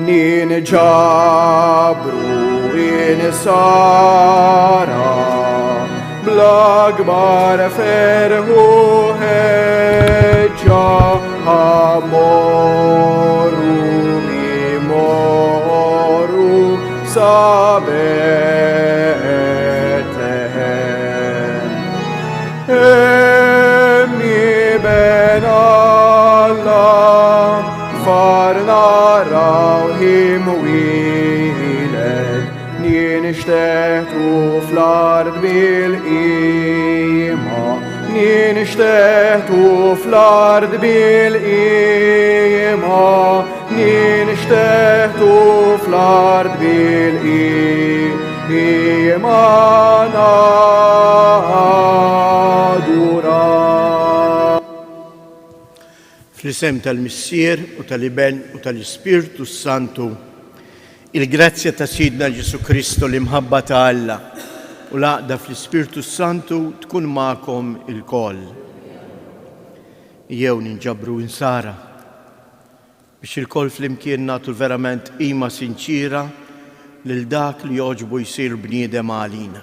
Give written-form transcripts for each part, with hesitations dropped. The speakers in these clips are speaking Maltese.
nin ġabru in sara blagbar ferħu ħeġġa amoru imoru sabetlehem emmi ben Allah farna rawhim wiled nien ixteħtu fl-ard bil-qima nien ixteħtu fl-ard bil-qima nien ixteħtu fl-ard bil-qima nadura. Fl-isem tal-Missier u tal-Iben u tal-Ispirtu Santu, il-grazzja ta' Sidna Ġesu Kristu l-imħabba ta' Alla u l-għaqda fl-Ispirtu Santu tkun ma'kom il-koll. Jew ninġabru insara biex il-koll fl-imkien nagħtu verament qima sinċira lil dak li joġbu jsir bniedem għalina.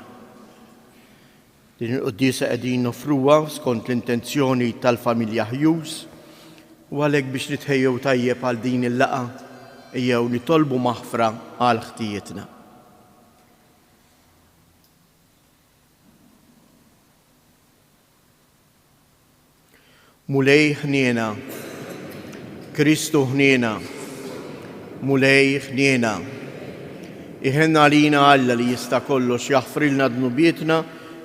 Din il-qudiesa qegħdin nofruha skont l-intenzjoni tal-familja Hughes u għalhekk biex nitħejjew tajjeb għal din il-laqa jew nitolbu maħfra għal ħtijietna. Mulej ħniena, Kristu ħniena, mulej ħniena. Iħenna għalina Alla li jista' kollox jaħfrilna dnubietna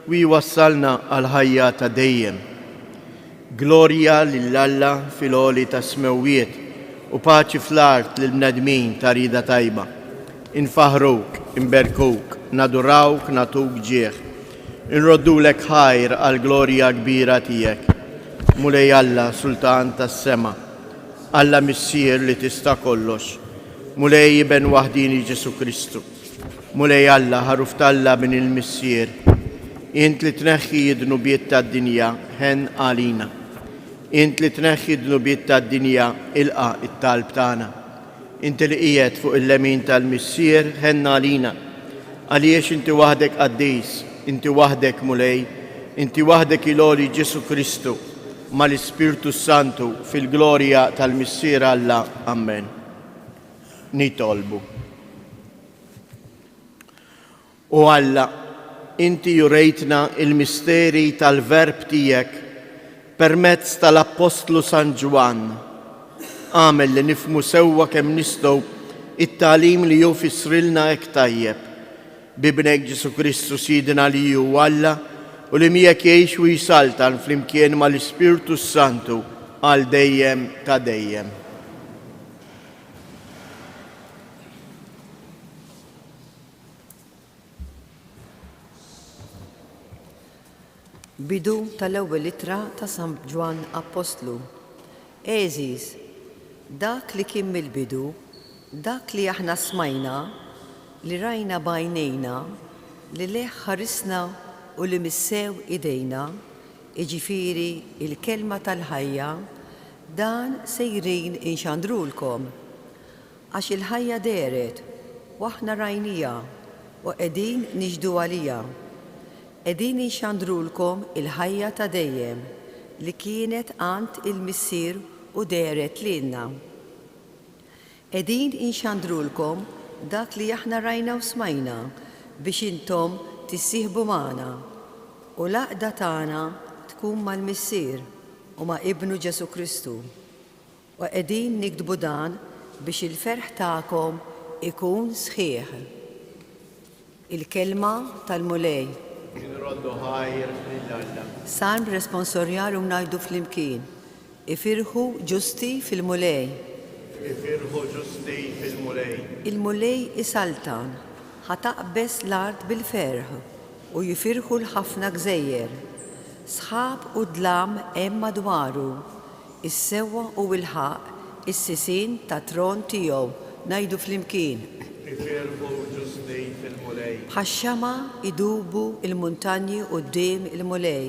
u jwassalna għal ħajja ta' dejjem. Glorja lill-Alla fil-għoli ta' smewwiet u paċi fl-art lill-bnedmin ta' rida tajba. Infaħruk, inberkuk, nadurawk, natuk ġieħ. Inroddulek ħajr għal glorja kbira tiegħek. Mulej Alla, Sultan tas-sema, Alla Missier li tista' kollox. Mulej ben waħdini Ġesu Kristu. Mulej Alla, ħaruf talla bin il-Missier. Int li tneħħi id-dnubiet tad-dinja ħen għalina. Int li tneħħi id-dnubiet tad-dinja ilqa it-talb tagħna. Int li qiegħed fuq il-lemin tal-Missier ħen għalina. Għaliex inti waħdek qaddis, inti waħdek mulej, inti waħdek il-għoli Ġesu Kristu mal-Ispirtu Santu fil-glorja tal-Missier Alla. Amen. Nitolbu. U Alla, inti jurejtna il-misteri tal-verb tiegħek permezz tal-Apostlu San Ġwan. Għamel li nifmu sewwa kemm nistgħu it-tagħlim li hu fissrilna hekk tajjeb. Bibnek Ġesu Kristu Sidna li hu Alla u li miegħek jgħix u jisaltan flimkien mal-Ispirtu Santu għal dejjem ta' dejjem. Bidu tal-ewwel ittra ta' San Ġwan Apostlu. Eżis, dak li kien mill-bidu, dak li aħna smajna, li rajna bajnejna, li leħ ħarisna u li missew idejna, iġifieri il-kelma tal-ħajja, dan sejrin inxandrulkom. Għax il-ħajja deret, u aħna rajnija, u qegħdin niġdu għalija. Qegħdin inxandrulkom il-ħajja ta' dejjem li kienet għand il-Missier u deret lilna. Qegħdin inxandrulkom dak li aħna rajna u smajna biex intom tissieħbu magħna u l-għaqda tagħna tkun mal-Missier u ma' Ibnu Ġesu Kristu. U qegħdin nikdbu dan biex il-ferħ tagħkom ikun sħiħ. Il-kelma tal-mulej. Salm responsorjar u ngħidu flimkien. Ifirħu ġusti fil-mulej. Ifirħu ġusti fil-mulej. Il-mulej isaltan, ħataqbes l-art bil-ferħ u jifirħu l-ħafna gżejjer. Sħab u dlam hemm madwaru, is-sewwa u l-ħaq, is-sisin ta' tron tiegħu ngħidu flimkien. Ifirħu ġusti fil-mulej. Bħax-xama idubu il-muntanji quddiem il-mulej,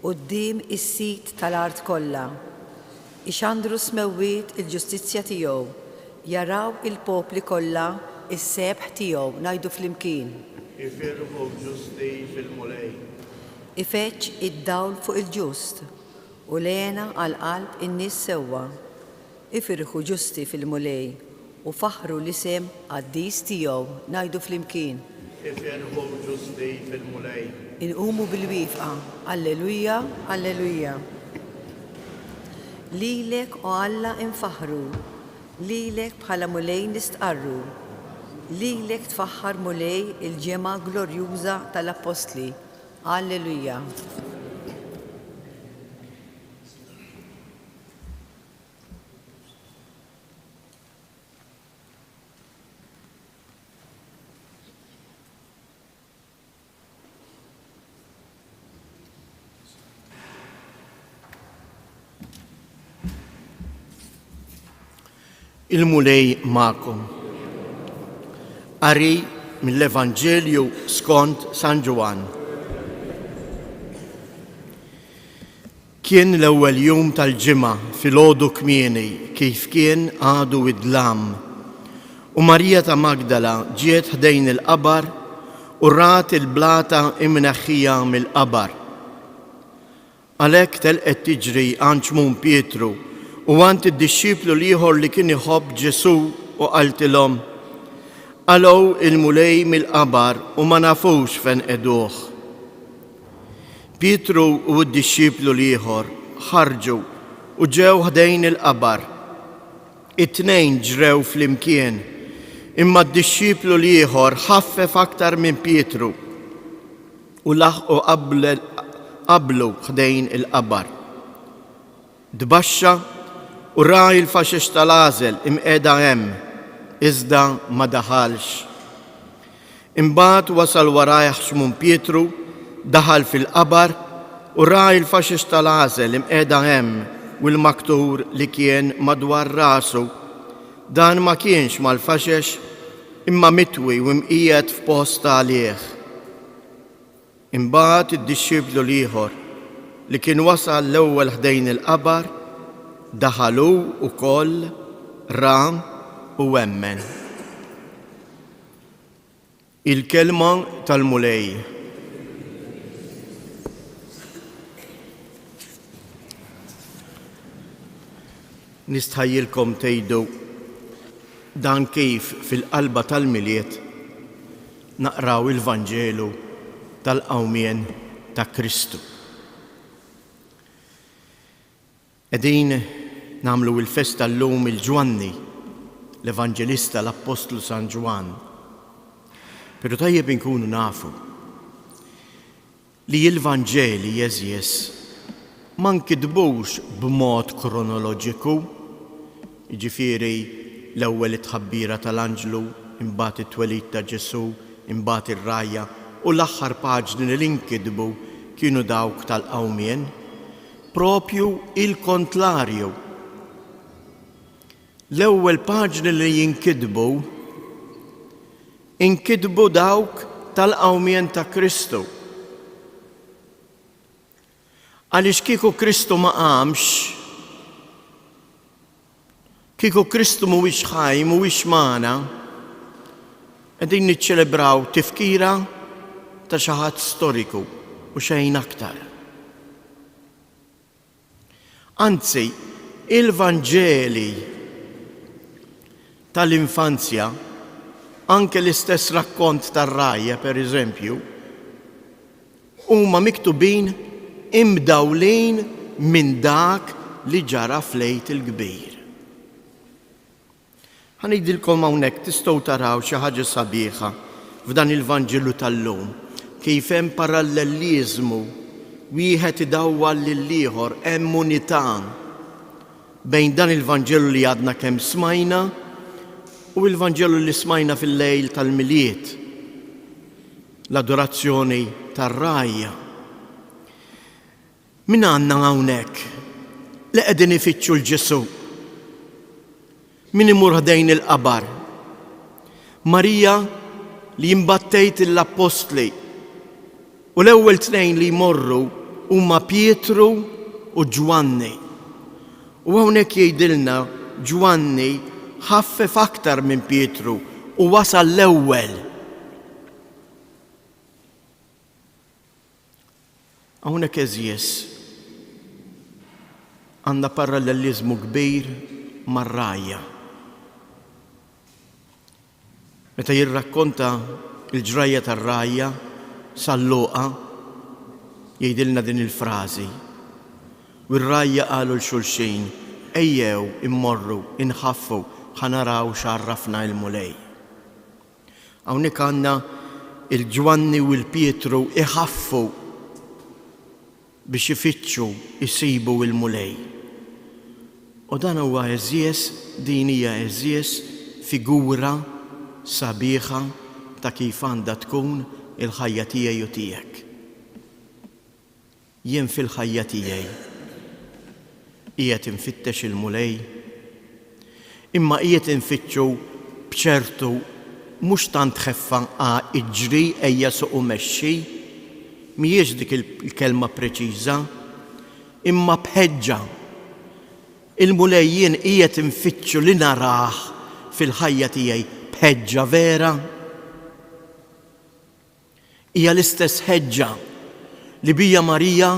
quddiem is-sit tal-art kollha. Ixandru smewwiet il-ġustizzja tiegħu, jaraw il-popli kollha is-sebħ tiegħu ngħidu flimkien. Ifirħu ġusti fil-mulej. Ifeċ id-dawl fuq il-ġust u lena għal-qalb in-nies sewwa. Ifirħu ġusti fil-mulej u faħru l-isem għaddis tiegħu ngħidu flimkien. Ifirħu ġusti fil-mulej. Inqumu bil-wifqa. Alleluja, alleluja. Lilek u Alla infaħru, lilek bħala mulej nistqarru, lilek tfaħħar mulej il-ġemgħa glorjuża tal-Apostli. Alleluja. Il-mulej ma'kom. Qari mill-Evanġelju skont San Ġwan. Kien l-ewwel jum tal-ġimgħa filgħodu kmieni kif kien għadu id-dlam. U Marija ta' Magdala ġiet ħdejn il-qabar u rat il-blata imneħħija mill-qabar. Għalhekk telqet tiġri għand xmum Pietru u għand id-dixxiplu ieħor li kien iħobb Ġesu u qaltilhom: Għalgħu il-mulej mill-qabar u ma nafux fejn qeduh. Pietru u d-dixxiplu ieħor ħarġu u ġew ħdejn il-qabar. It-tnejn ġrew flimkien, imma d-dixxiplu ieħor ħaffef aktar minn Pietru u laħqu qablu ħdejn il-qabar. Dbaxxa u ra il-faxex tal-għażel imqiegħda hemm, iżda ma daħalx. Imbagħad wasal warajh xmum Pietru, daħal fil-qabar u ra il-faxex tal-għażel imqiegħda hemm u l-maktur li kien madwar rasu. Dan ma kienx mal-faxex imma mitwi u mqiegħed f'post għalih. Imbagħad id-dixxiplu ieħor li kien wasal l-ewwel ħdejn il-qabar daħalu wkoll ra u emmen. Il-kelma tal-mulej. Nistħajjilkom tgħidu dan kif fil-qalba tal-miliet naqraw il-Vanġelu tal-qawmien ta' Kristu. Qegħdin nagħmlu il-festa llum il-Ġwanni, l-Evanġelista l-Apostlu San Ġwan. Pero tajjeb inkunu nafu li l-Vanġeli jeżjes ma nkitbux b'mod kronoloġiku, jiġifieri l-ewwel it-tħabbira tal-Anġlu, imbagħad it-twelid ta' Ġesu, imbagħad ir-rajja u l-aħħar paġni li nkitbu kienu dawk tal-qawmien, propju il-kontlarju. L-ewwel paġni li jinkitbu inkitbu dawk tal-qawmien ta' Kristu. Għaliex kieku Kristu ma qamx, kieku Kristu mhuwiex ħaj, mhuwiex magħna, qegħdin niċċelebraw tifkira ta' xi ħadd storiku u xejn aktar. Anzi, il-Vanġeli tal-infanzja, anke l-istess rakkont tar-rajja pereżempju, huma miktubin imdawlin minn dak li ġara flejt il-kbir. Ħanejdilkom hawnhekk tistgħu taraw xi ħaġa sabiħa f'dan il-Vanġelu tal-lum, kif hemm paralleliżmu, wieħed idawwal lill-ieħor, hemm unità bejn dan il-Vanġelu li għadna kemm smajna u l-Vanġelu li smajna fil-lejl tal-miliet, l-adorazzjoni tar-rajja. Min għandna hawnhekk li qegħdin ifittxu l-Ġesu? Min imur ħdejn il-qabar? Marija li jimbattejt l-Apostli u l-ewwel tnejn li jmorru huma Pietru u Ġwanni. U hawnhekk jgħidilna Ġwanni ħaffef aktar minn Pietru u wasal l-ewwel. Hawnhekk eżjes għandha paralleliżmu kbir mar-rajja. Meta jirrakkonta il-ġrajja tar-rajja sal-Luqa jgħidilna din il-frażi. U r-rajja qalu l-xulxin, ejjew immorru, inħaffu, ħanaraw x'għarrafna l-mulej. Hawnhekk għandna il-Ġwanni u l-Pietru iħaffu biex ifittxu isibu l-mulej. U dan huwa eżjes, din hija eżjes figura sabiħa ta' kif għandha tkun il-ħajja tiegħi u tiegħek. Jien fil-ħajja tiegħi qiegħed infittex il-mulej, imma qiegħed infittxu b'ċertu mhux tant ħeffa iġri ejja suq u mexxi, mhijiex dik il-kelma preċiża, imma bħeġġa. Il-mulej jien qiegħed infittxu li narah fil-ħajja tiegħi bħeġġa vera. Hija l-istess ħeġġa li bija Marija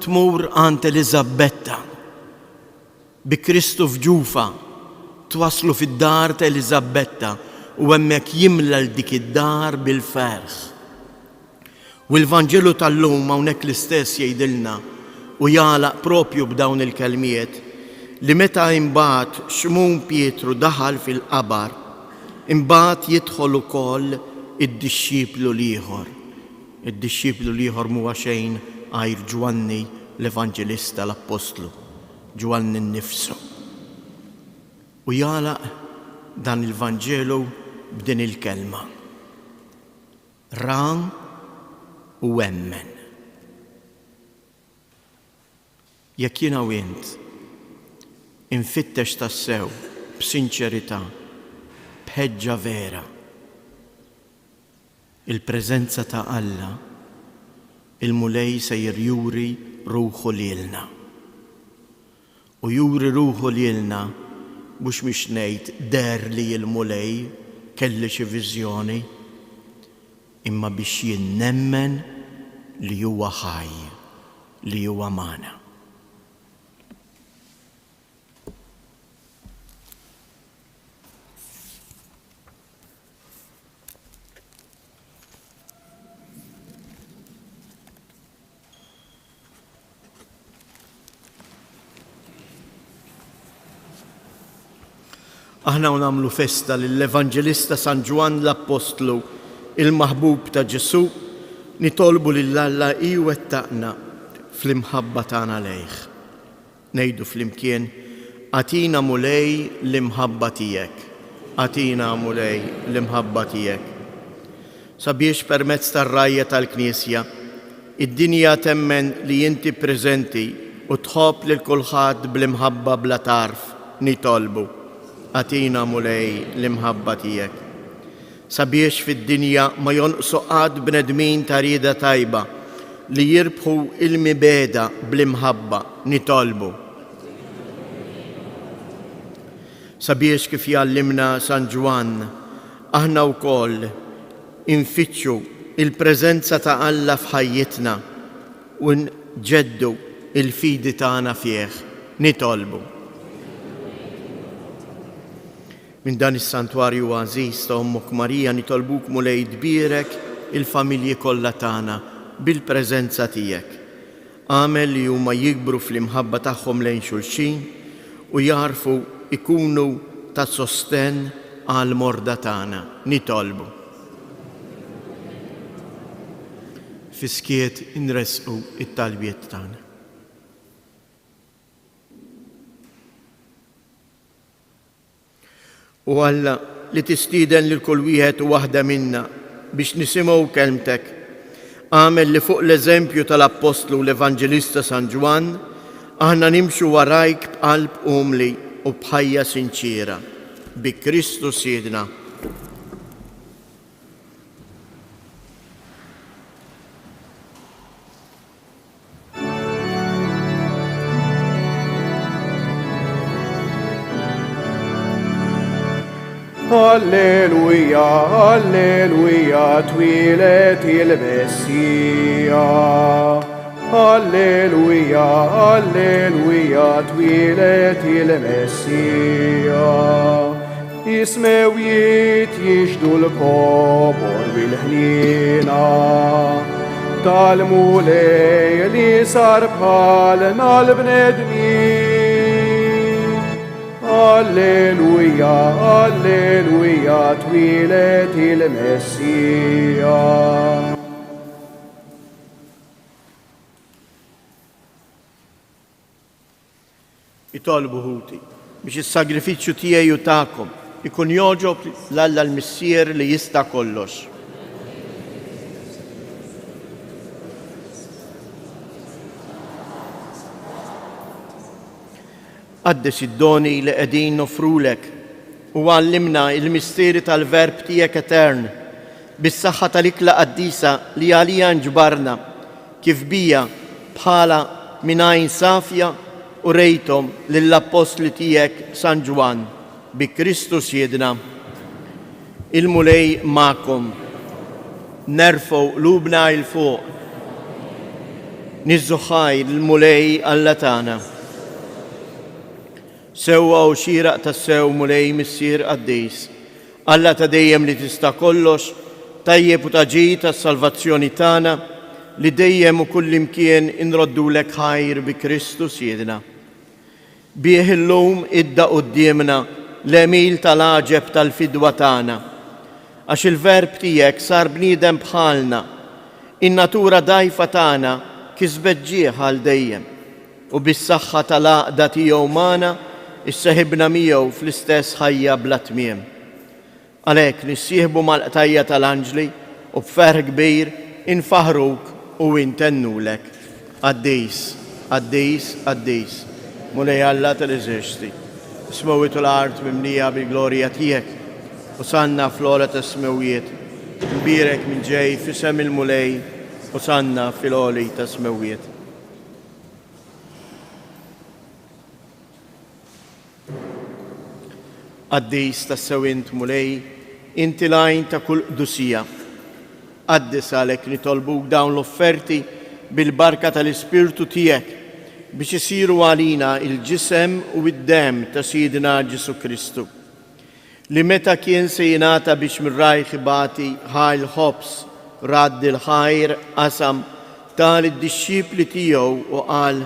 tmur għand Eliżabetta. Bi Kristu f'ġufa twaslu fid-dar ta' Eliżabetta u hemmhekk jimla dik id-dar bil-ferħ. U l-Vanġelu tal-lum hawnhekk l-istess jgħidilna u jagħlaq propju b'dawn il-kelmiet li meta imbagħad Xmun Pietru daħal fil-qabar, imbagħad jidħol ukoll id-dixxiplu l-ieħor. Id-dixxiplu l-ieħor mhuwa xejn għajr Ġwanni l-Evanġelista l-Apostlu, Ġwanni nnifsu. U jagħlaq dan il-Vanġelu b'din il-kelma. Ra u emmen. Jekk jiena u int infittex tassew b'sinċerità, b'ħeġġa vera, il-preżenza ta' Alla, il-mulej se juri ruħu lilna. U juri ruħu lilna mhux biex ngħid der li l-mulej kelli xi viżjoni, imma biex jien nemmen li huwa ħaj, li huwa magħna. Aħna nagħmlu festa lill-Evanġelista San Ġwan l-Apostlu, il-maħbub ta' Ġesu, nitolbu lil Alla iwettaqna fl-imħabba tagħna lejh. Ngħidu flimkien, atina mulej l-imħabba tiegħek, atina mulej l-imħabba tiegħek. Sabiex permezz tar-rajja tal-Knisja, id-dinja temmen li inti preżenti u tħobb lil kulħadd bl-imħabba bla tarf, nitolbu. Atina mulej l-imħabba tiegħek. Sabiex fid-dinja ma jonqsu qatt bnedmin ta' rieda tajba li jirbħu il-mibeda bl-imħabba, nitolbu. Sabiex kif jallimna San Ġwan, aħna wkoll infittxu il-preżenza ta' Alla f'ħajjitna u nġeddu il-fidi tagħna fih, nitolbu. Min dan is-santwarju għażiż ta' Ommok Marija nitolbuk mulej dbierek il-familji kollha tagħna bil-preżenza tiegħek. Għamel li huma jikbru fl-imħabba tagħhom lejn xulxin u jarfu ikunu ta' sosten għal morda tagħna, nitolbu. Fiskiet inresqu it-talbiet tagħna. U Alla li tistieden lil kull wieħed u waħda minna biex nisimgħu kelmtek, għamel li fuq l-eżempju tal-Apostlu l-Evanġelista San Ġwan, aħna nimxu warajk b'qalb umli u bħajja sinċira, bi Kristu Siedna. Alleluia, alleluia, twilet il-Messija. Alleluia, alleluia, twilet il-Messija. Ismewiet jixdu l-kobor bil-ħnina, tal-mulej li sar bħalna l-bnedmin. Alleluia, alleluia, twilet il-Messija. Itolbu ħuti biex is-sagrifiċċju tiegħi u tagħkom ikun joġob l-Alla l-Missier li jista' kollox. Qaddes id-doni li qegħdin nofrulek u għallimna il-misteri tal-verb tiegħek etern bis-saħħa tal-ikla qaddisa li għalija nġbarna kif bija bħala mingħajn safja u rejtom lill-apostli tiegħek San Ġwan bi Kristus Jedna. Il-mulej ma'kom, nerfgħu qlubna il fuq, niżżuħħajr il-mulej Alla tagħna. Sewwa u xieraq tas-sew mulej missier qaddis, Alla ta' dejjem li tista' kollox, tajjeb u taġid tas-salvazzjoni tagħna li dejjem u kull imkien inroddulek ħajr bi Kristus Jedna. Bih illum idda qudiemna l-emil tal-aġeb tal-fidwa tagħna, għax il-verb tiegħek sar bniedem bħalna, in-natura dgħajfa tagħna kisbet ġieħ għal dejjem u bis-saħħa tal-għaqda tiegħu magħna isseħibna miegħu fl-istess ħajja bla tmiem. Għalhekk nissieħbu mal-qtajja tal-anġli u b'ferħ kbir infaħruk u intennulek. Qaddis, qaddis, qaddis, mulej Alla tal-eżerċiti, smewiet u l-art mimlija bil-glorja tiegħek u sanna fl-ola ta' smewiet, nbirek minn ġej fisem il-mulej u sanna fil-oli ta' smewiet. Qaddis tas-sewint mulej, inti lajn ta' kull qdusija. Qaddis għalhekk nitolbuk dawn l-offerti bil-barka tal-Ispirtu tiegħek biex isiru għalina il-ġisem u id-dem ta' Sidna Ġesu Kristu, li meta kien se jingħata biex mir-rajħ ibati ħajl ħobs radd il-ħajr qasam tal id-dixxipli tiegħu u qal: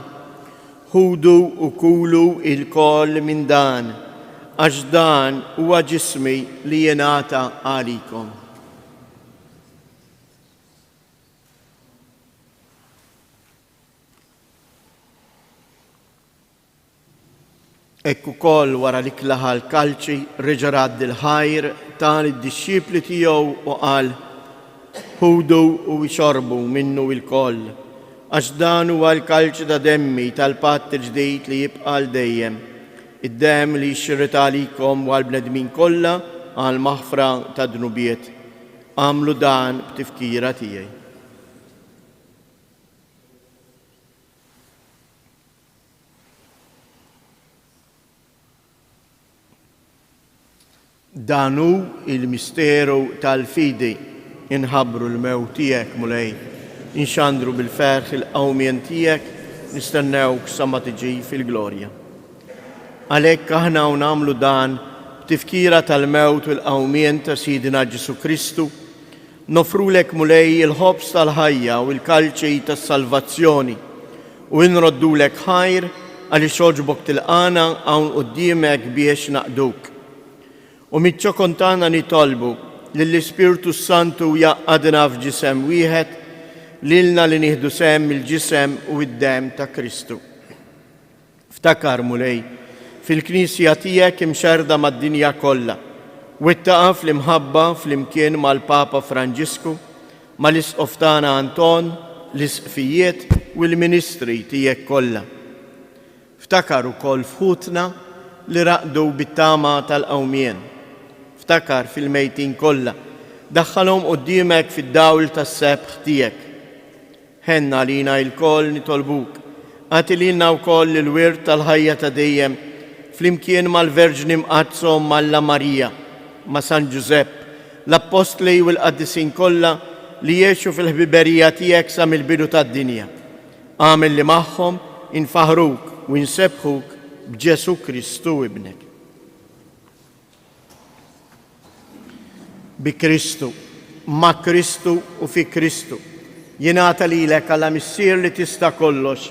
ħudu u kulu il-koll minn dan, għax dan huwa ġismi li jingħata għalikom. Ekk ukoll wara li klaħa l-kalċi reġa' radd il-ħajr tal id-dixxipli tiegħu u qal: ħudu u xorbu minnu il-koll, għax dan huwa l-kalċi ta' demmi tal-patt il-ġdid li jibqa' l dejjem, id-dem li jxirret għalikom u għall-bnedmin kollha għal maħfra ta' dnubiet. Għamlu dan b'tifkira tiegħi. Danu il-misteru tal-fidi inħabru l-mewt tiegħek mulej, inxandru bil-ferħ il-qawmien tiegħek, nistennewk sa ma tiġi fil-glorja. Għalhekk aħna nagħmlu dan b'tifkira tal-mewt u l-qawmien ta' Sidna Ġesu Kristu, nofrulek mulej il-ħobs tal-ħajja u l-kalċej tas-salvazzjoni u nroddulek ħajr għaliex oġbok tilqana hawn quddiemek biex naqduk. U mitċokontana nitolbu lill-Ispirtu Santu jaqqadna f'ġisem wieħed lilna li nieħdu sem il-ġisem u id-dem ta' Kristu. Ftakar mulej fil-Knisja tiegħek imxerda mad-dinja kollha u ittaqa' fl-imħabba fl-imkien mal-Papa Franġisku, mal-Isqoftana Anton, l-Isqfijiet u l-Ministri tiegħek kollha. Ftakar ukoll fħutna li raqdu bit-tama tal-qawmien. Ftakar fil-mejtin kollha, daħħalhom quddiemek fid-dawl tas-sebħ tiegħek. Ħenna lina l-koll nitolbuk, għati lilna wkoll il-wirt tal-ħajja ta' dejjem flimkien mal-Verġni mqazzhom Malla Marija, ma' San Giusepp, l-Apostli u l-Qaddisin kollha li jgħixu fil-ħbiberija tiegħek sa mill-bidu tad-dinja. Għamel li magħhom infaħruk u nsebħuk b'Ġesu Kristu ibnek. Bi Kristu, ma' Kristu u fi Kristu, jingħata lilek għal missier li tista' kollox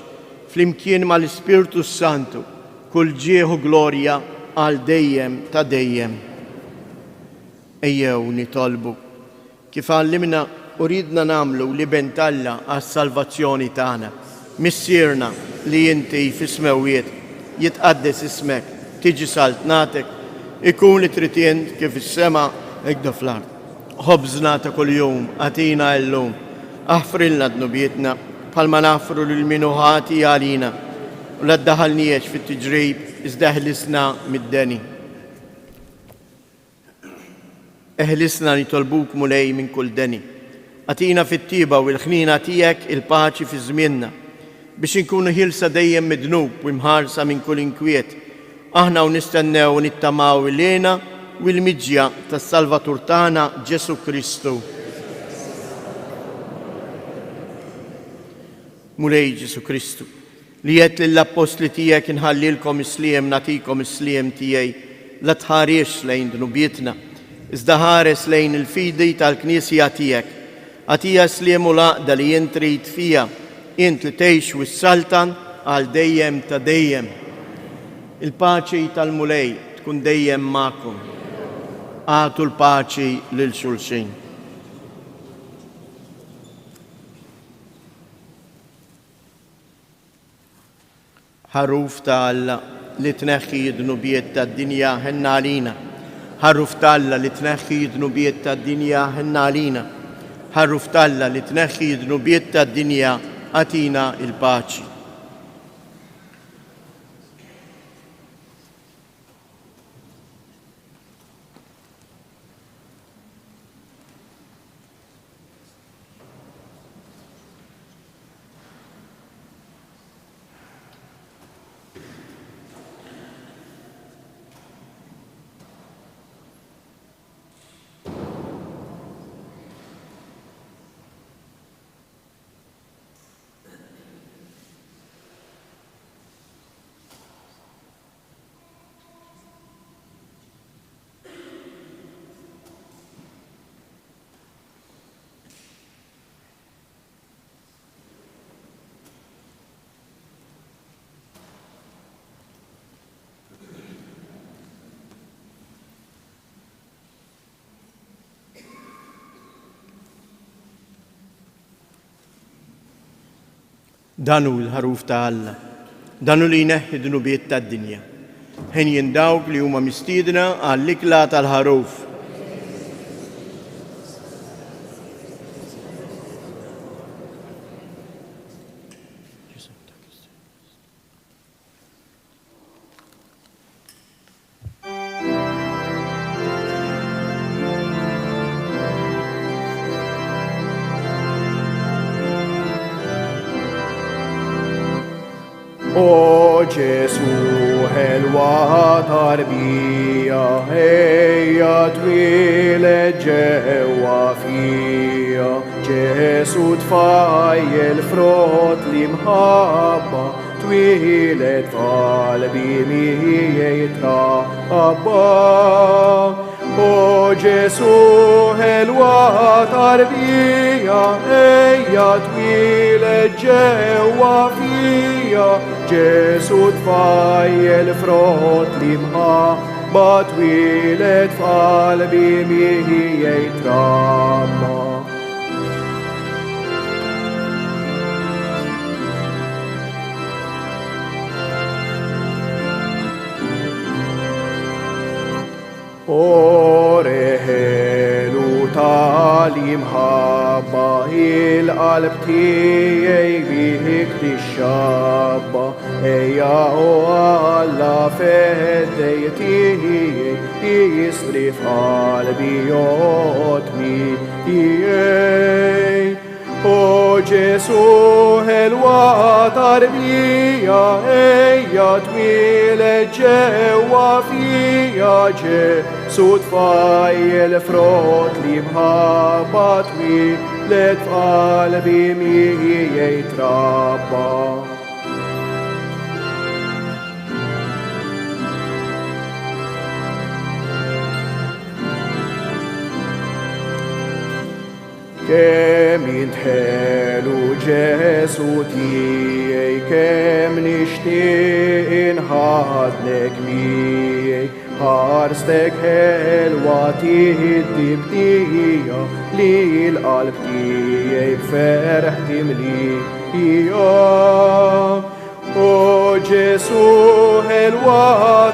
flimkien mal-Ispirtu Santu kull ġieħu glorja għal dejjem ta' dejjem. Ejjew nitolbu kif għallimna u ridna namlu li bentalla għas-salvazzjoni tagħna. Missierna li inti fis-smewiet jitqaddes ismek, tiġi saltnatek, ikun li tritient kif is-sema hekk fl-ard. Ħobżna ta' kuljum għatina llum, aħfrilna dnubietna bħalma naħfru lil minu ħati għalina u la ddaħalniex fit-tiġrib iżda eħlisna mid-deni. Eħlisna nitolbuk mulej minn kull deni. Għatina fit-tiba u l-ħnina tiegħek il-paċi fi żmienna biex inkunu ħilsa dejjem midnub u mħarsa minn kull inkwiet. Aħna u nistennew u nittamaw il-lena u l-miġja tas-Salvatur tagħna Ġesu Kristu. Mulej Ġesu Kristu, li jgħid lill-Apostli tiegħek inħallilkom isliem nagħtikom isliem tiegħi, la tħariex lejn dnubietna, iżda ħares lejn il-fidi tal-Knisja tiegħek. Għatija isliem u laqda li jien trid fija, int li tgħix u s-saltan għal dejjem ta' dejjem. Il-paċi tal-mulej tkun dejjem magħkom. Għatu l-paċi lil xulxin. Ħaruf ta' Alla li tneħħi d-dnubiet tad-dinja ħenna għalina. Ħaruf ta' Alla li tneħħi d-dnubiet tad-dinja ħenna għalina. Ħaruf ta' Alla li tneħħi d-dnubiet tad-dinja għatina il-paċi. Danu l-ħaruf ta' Alla, danu li jneħħi d-dnubiet tad-dinja. Ħen jindawk li huma mistiedna għall-ikla tal-ħaruf. O Ġesu ħelwa tarbija, ejja twieled ġewwa fija. Ġesu tfajjel frott li mħabba, twieled f'qalbi miegħi trabba. O Ġesu ħelwa tarbija, ejja twieled ġewwa fija. Ġesu tfajjel frott li mħabba, twieled f'qalbi miegħi trabba. O reħelu tal-imħabba, il-qalb tiegħi bik tixxabba. Ejja o Alla f'eddej tiegħi jisrif qalbi jotmi tiegħi. O Ġesu ħelwa tarbija, ejja twieled ġewwa fija. Ġesu Ġesu tfajjel frott li mħabba twilet f'qalbi miegħi trabba. Kemm jintħelu Ġesu tiegħi, kemm nixtieq inħadlek miegħi, ħarstek ħelwa tihdi bdija li l-qalb tiegħi b'ferħ timlija. O Ġesu ħelwa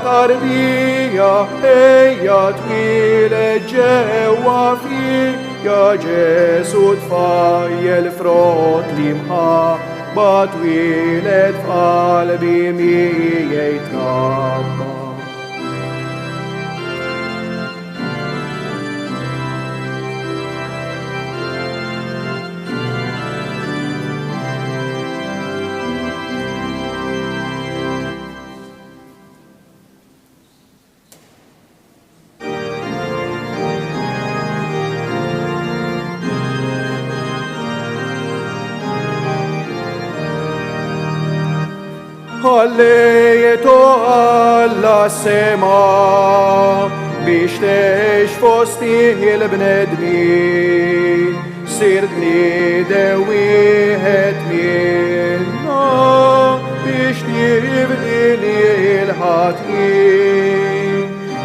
tarbija, ejja twieled ġewwa fija. Ja Ġesu tfajjel frott li mħabba twieled f'qalbi miegħi trabba. Ħallejtu Alla sema biex tex fosti il-bnedmin, sirt bniedem wieħed minna biex tibdili l-ħatin.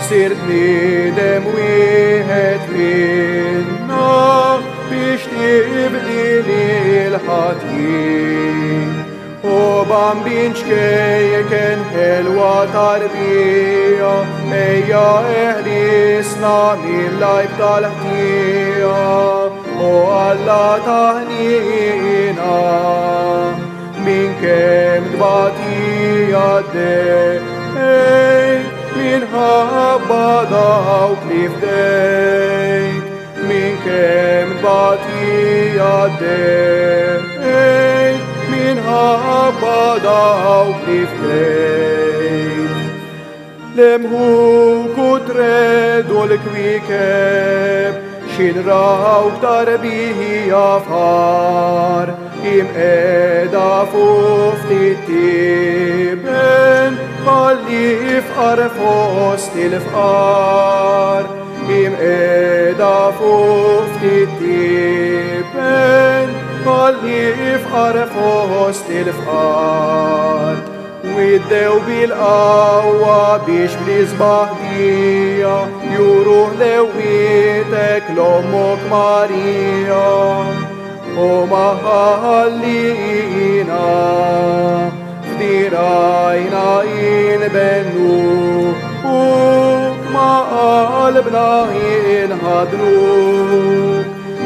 Sirt bniedem wieħed minna biex tibdili l-ħatin. O bambin ċkejken ħelwa tarbija, ejja eħlisna mill-lajb tal-ħtija. O Alla taħnina min kemm tbatija d-dejk, minħabba dawk li fdejk. Min kemm tbatija d-dejk, minħabba dawk li fdejk. Lemħuku tredu l-kwikeb, xinrawk tarbija fħar, imqeda fuq ftit tiben, ħalli fqar fost il-fqar. Imqeda fuq ftit tiben, ħalli fqar fost il-fqar. Widdew bil-qawwa biex bl-isbaħdija juruh lewietek l-ommok Marija. O maħallina f'dirajna inbennu, u ma qalbna inħadru.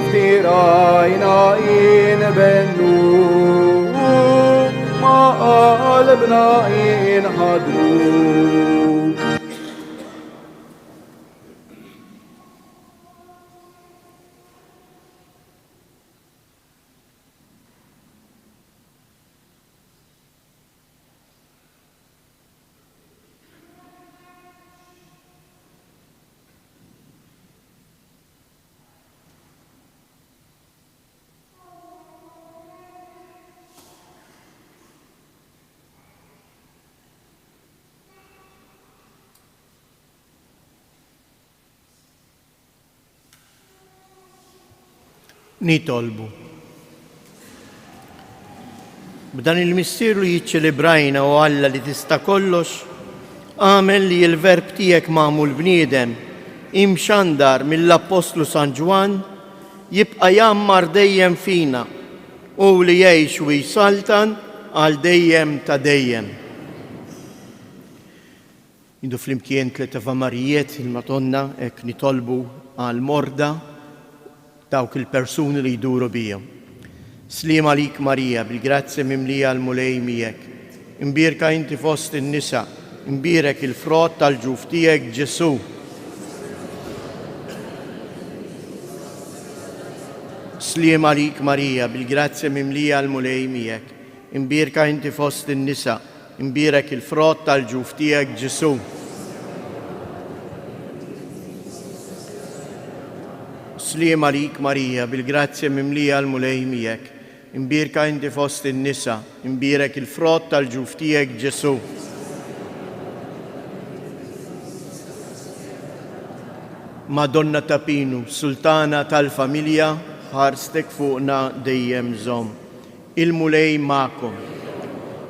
F'dirajna inbennu, ma qalbna inħadru. Nitolbu. B'dan il-missier li jiċċelebrajna u Alla li tista' kollox, għamel li l-verb tiegħek magħmul bniedem imxandar mill-Apostlu San Ġwan jibqa' jammar dejjem fina u li jgħix u jsaltan għal dejjem ta' dejjem. Indu flimkien tliet avamarijiet il-Madonna hekk nitolbu għal morda dawk il-persuni li jduru bijom. Sliem għalik Marija, bil-grazzja mimlija l-mulej miegħek. Imbierka inti fost in-nisa, imbierek il-frott tal-ġuf tiegħek Ġesu. Sliem għalik Marija, bil-grazzja mimlija l-mulej miegħek. Imbierka inti fost in-nisa, imbierek il-frott tal-ġuf tiegħek Ġesu. Muslima lik Marija, bil-grazzja mimlija l-mulej miegħek. Imbirka inti fost in-nisa, imbirek il-frott tal-ġuf tiegħek Ġesu. Madonna ta' Pinu, Sultana tal-familja, ħarstek fuqna dejjem żomm. Il-mulej ma'kom.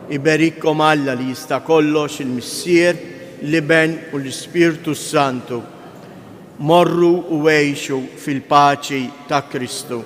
Iberikkom Alla li jista' kollox il-Missier, l-Iben u l-Ispirtu Santu. Morru u għejxu fil-paċi ta' Kristu.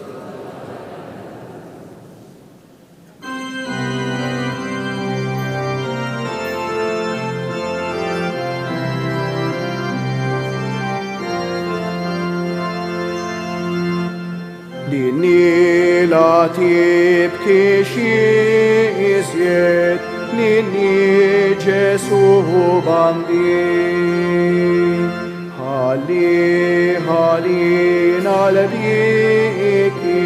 Linni la tibki xizjed, linni Ġesu bandi. Halli, halli nal-diki,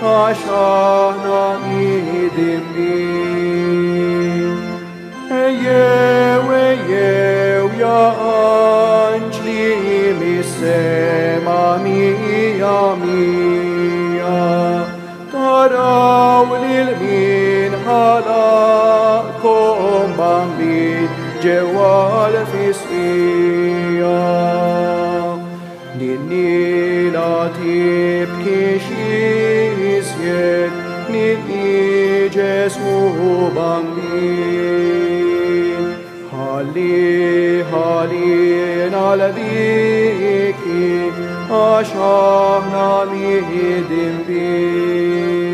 għaxaħna idimbi. Ejjew, ja anġli mis-sema mija mija, taraw lil-min ħalaqkom bambin ġewwa l-fisqija. Ninni la tibki xizjed, ninni Ġesu bambin. Halli, halli nal-diki, għax aħna miħidim bin.